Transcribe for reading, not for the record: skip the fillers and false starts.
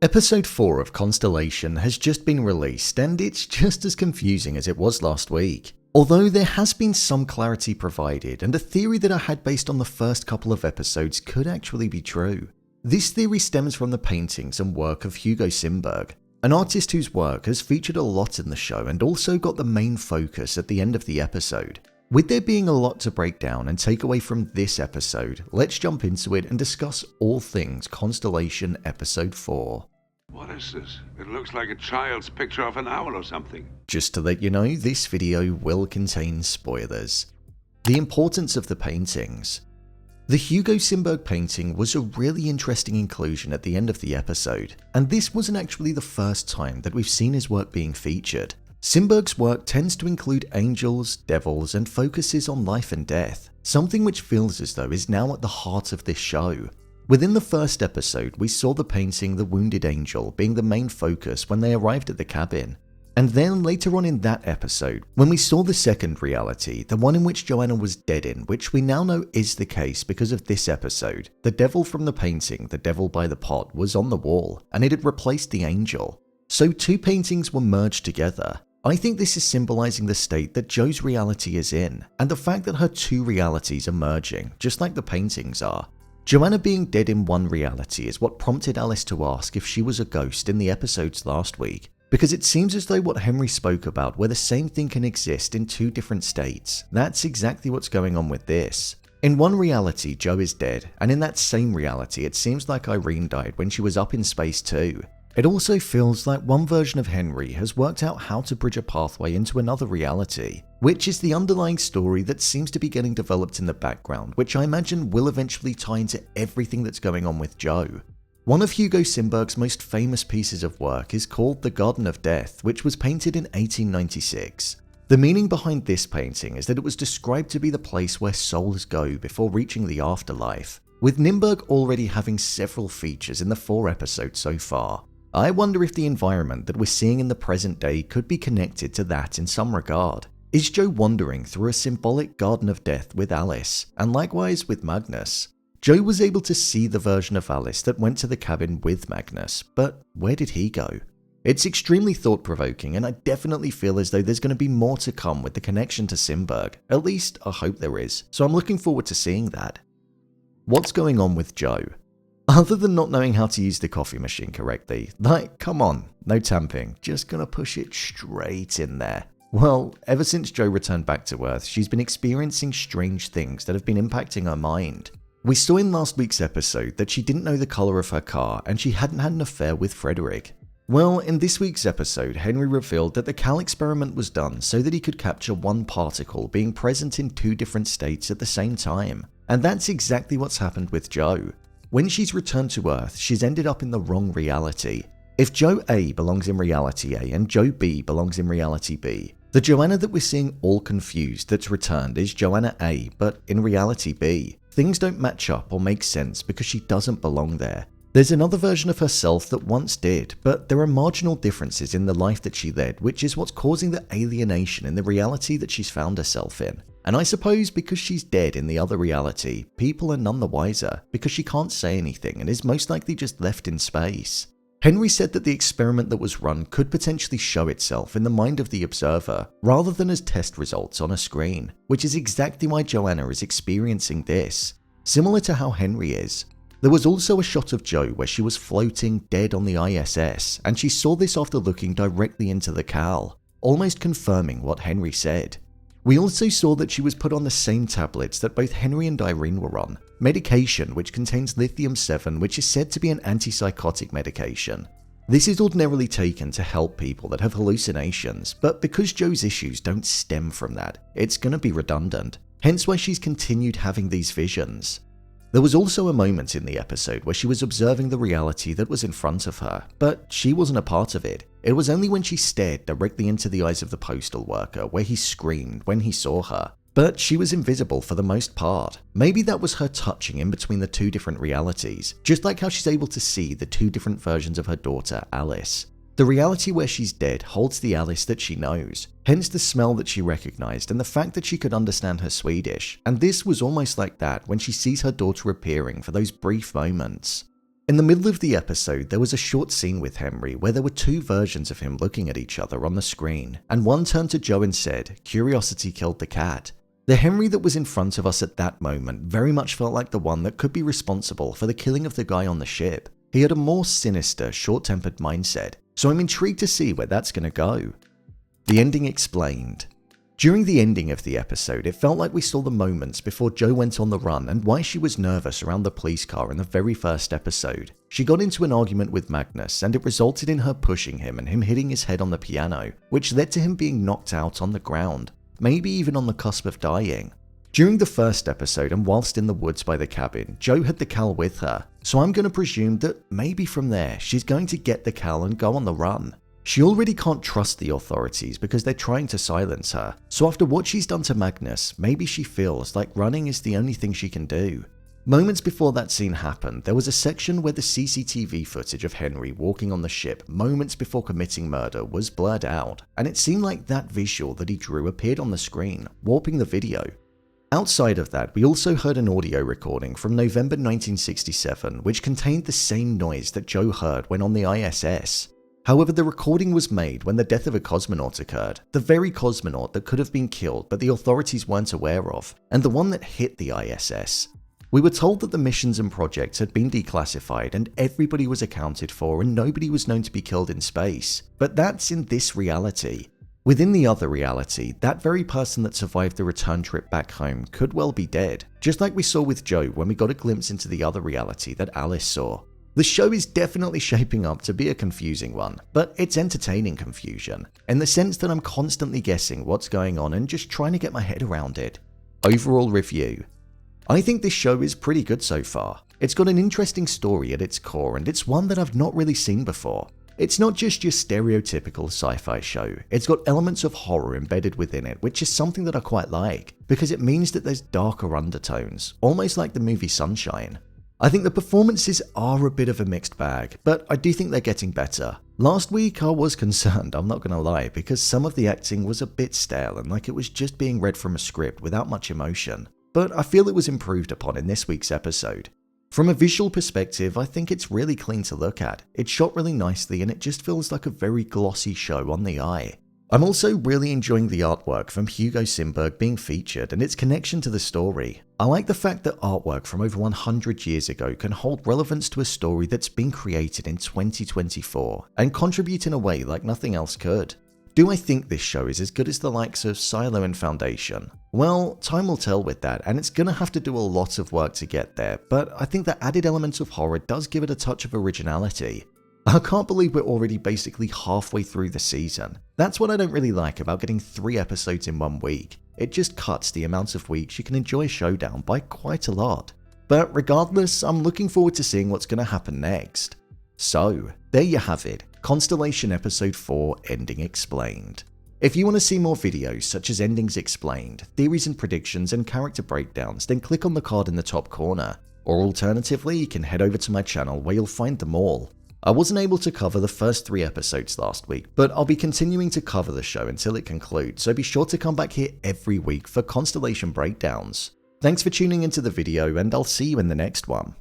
Episode 4 of Constellation has just been released, and it's just as confusing as it was last week. Although there has been some clarity provided, and a theory that I had based on the first couple of episodes could actually be true. This theory stems from the paintings and work of Hugo Simberg, an artist whose work has featured a lot in the show and also got the main focus at the end of the episode. With there being a lot to break down and take away from this episode, let's jump into it and discuss all things Constellation Episode 4. What is this? It looks like a child's picture of an owl or something. Just to let you know, this video will contain spoilers. The importance of the paintings. The Hugo Simberg painting was a really interesting inclusion at the end of the episode, and this wasn't actually the first time that we've seen his work being featured. Simberg's work tends to include angels, devils, and focuses on life and death, something which feels as though is now at the heart of this show. Within the first episode, we saw the painting The Wounded Angel being the main focus when they arrived at the cabin. And then later on in that episode, when we saw the second reality, the one in which Joanna was dead in, which we now know is the case because of this episode, the devil from the painting, The Devil by the Pot, was on the wall, and it had replaced the angel. So two paintings were merged together. I think this is symbolizing the state that Jo's reality is in, and the fact that her two realities are merging, just like the paintings are. Joanna being dead in one reality is what prompted Alice to ask if she was a ghost in the episodes last week, because it seems as though what Henry spoke about, where the same thing can exist in two different states, that's exactly what's going on with this. In one reality, Jo is dead, and in that same reality, it seems like Irene died when she was up in space too. It also feels like one version of Henry has worked out how to bridge a pathway into another reality, which is the underlying story that seems to be getting developed in the background, which I imagine will eventually tie into everything that's going on with Jo. One of Hugo Simberg's most famous pieces of work is called The Garden of Death, which was painted in 1896. The meaning behind this painting is that it was described to be the place where souls go before reaching the afterlife, with Simberg already having several features in the 4 episodes so far. I wonder if the environment that we're seeing in the present day could be connected to that in some regard. Is Jo wandering through a symbolic garden of death with Alice, and likewise with Magnus? Jo was able to see the version of Alice that went to the cabin with Magnus, but where did he go? It's extremely thought-provoking, and I definitely feel as though there's going to be more to come with the connection to Simberg. At least, I hope there is, so I'm looking forward to seeing that. What's going on with Jo? Other than not knowing how to use the coffee machine correctly, like, come on, no tamping, just gonna push it straight in there. Well, ever since Jo returned back to Earth, she's been experiencing strange things that have been impacting her mind. We saw in last week's episode that she didn't know the colour of her car and she hadn't had an affair with Frederick. Well, in this week's episode, Henry revealed that the Cal experiment was done so that he could capture one particle being present in 2 different states at the same time. And that's exactly what's happened with Jo. When she's returned to Earth, she's ended up in the wrong reality. If Jo A belongs in reality A and Jo B belongs in reality B, the Joanna that we're seeing all confused that's returned is Joanna A, but in reality B. Things don't match up or make sense because she doesn't belong there. There's another version of herself that once did, but there are marginal differences in the life that she led, which is what's causing the alienation in the reality that she's found herself in. And I suppose because she's dead in the other reality, people are none the wiser because she can't say anything and is most likely just left in space. Henry said that the experiment that was run could potentially show itself in the mind of the observer rather than as test results on a screen, which is exactly why Joanna is experiencing this, similar to how Henry is. There was also a shot of Jo where she was floating dead on the ISS, and she saw this after looking directly into the Cal, almost confirming what Henry said. We also saw that she was put on the same tablets that both Henry and Irene were on, medication which contains lithium-7, which is said to be an antipsychotic medication. This is ordinarily taken to help people that have hallucinations, but because Jo's issues don't stem from that, it's going to be redundant, hence why she's continued having these visions. There was also a moment in the episode where she was observing the reality that was in front of her, but she wasn't a part of it. It was only when she stared directly into the eyes of the postal worker where he screamed when he saw her. But she was invisible for the most part. Maybe that was her touching in between the 2 different realities, just like how she's able to see the 2 different versions of her daughter, Alice. The reality where she's dead holds the Alice that she knows, hence the smell that she recognized and the fact that she could understand her Swedish, and this was almost like that when she sees her daughter appearing for those brief moments. In the middle of the episode, there was a short scene with Henry where there were two versions of him looking at each other on the screen, and one turned to Joe and said, "Curiosity killed the cat." The Henry that was in front of us at that moment very much felt like the one that could be responsible for the killing of the guy on the ship. He had a more sinister, short-tempered mindset, so I'm intrigued to see where that's going to go. The ending explained. During the ending of the episode, it felt like we saw the moments before Jo went on the run and why she was nervous around the police car in the very first episode. She got into an argument with Magnus, and it resulted in her pushing him and him hitting his head on the piano, which led to him being knocked out on the ground, maybe even on the cusp of dying. During the first episode and whilst in the woods by the cabin, Jo had the Cal with her, so I'm going to presume that maybe from there she's going to get the Cal and go on the run. She already can't trust the authorities because they're trying to silence her, so after what she's done to Magnus, maybe she feels like running is the only thing she can do. Moments before that scene happened, there was a section where the CCTV footage of Henry walking on the ship moments before committing murder was blurred out, and it seemed like that visual that he drew appeared on the screen, warping the video. Outside of that, we also heard an audio recording from November 1967 which contained the same noise that Jo heard when on the ISS. However, the recording was made when the death of a cosmonaut occurred, the very cosmonaut that could have been killed but the authorities weren't aware of, and the one that hit the ISS. We were told that the missions and projects had been declassified and everybody was accounted for and nobody was known to be killed in space, but that's in this reality. Within the other reality, that very person that survived the return trip back home could well be dead, just like we saw with Jo when we got a glimpse into the other reality that Alice saw. The show is definitely shaping up to be a confusing one, but it's entertaining confusion, in the sense that I'm constantly guessing what's going on and just trying to get my head around it. Overall review. I think this show is pretty good so far. It's got an interesting story at its core and it's one that I've not really seen before. It's not just your stereotypical sci-fi show, it's got elements of horror embedded within it, which is something that I quite like, because it means that there's darker undertones, almost like the movie Sunshine. I think the performances are a bit of a mixed bag, but I do think they're getting better. Last week I was concerned, I'm not gonna lie, because some of the acting was a bit stale and like it was just being read from a script without much emotion. But I feel it was improved upon in this week's episode. From a visual perspective, I think it's really clean to look at. It's shot really nicely and it just feels like a very glossy show on the eye. I'm also really enjoying the artwork from Hugo Simberg being featured and its connection to the story. I like the fact that artwork from over 100 years ago can hold relevance to a story that's been created in 2024 and contribute in a way like nothing else could. Do I think this show is as good as the likes of Silo and Foundation? Well, time will tell with that, and it's gonna have to do a lot of work to get there, but I think the added element of horror does give it a touch of originality. I can't believe we're already basically halfway through the season. That's what I don't really like about getting 3 episodes in 1 week. It just cuts the amount of weeks you can enjoy a show down by quite a lot. But regardless, I'm looking forward to seeing what's gonna happen next. So, there you have it. Constellation Episode 4 Ending Explained. If you want to see more videos such as Endings Explained, theories and predictions, and character breakdowns, then click on the card in the top corner. Or alternatively, you can head over to my channel where you'll find them all. I wasn't able to cover the first 3 episodes last week, but I'll be continuing to cover the show until it concludes, so be sure to come back here every week for Constellation breakdowns. Thanks for tuning into the video, and I'll see you in the next one.